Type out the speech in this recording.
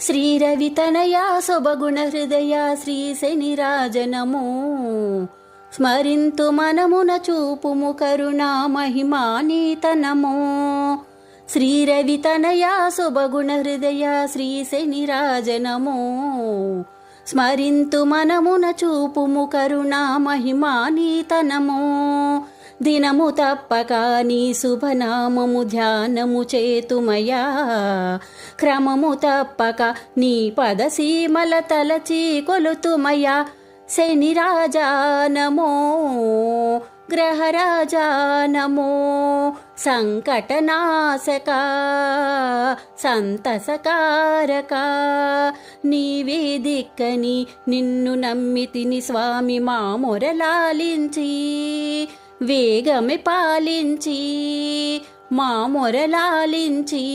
శ్రీరవితనయా శుభగుణ హృదయ శ్రీ శనిరాజనమో స్మరింతు మనమున చూపుము కరుణా మహిమానీతనమో. శ్రీరవితనయా శుభగుణ హృదయ శ్రీ శనిరాజనమో స్మరింతు మనమున చూపుము కరుణా మహిమానీతనమో. దినము తప్పక నీ శుభనామము ధ్యానము చేతుమయా క్రమము తప్పక నీ పదసీమల తలచి కొలుతుమయా. శనిరాజా నమో గ్రహరాజా నమో సంకటనాశక సంతసకారక నీవే దిక్కని నిన్ను నమ్మితిని స్వామి మా మొరలాలించి వేగమే పాలించి మా మొరలాలించి.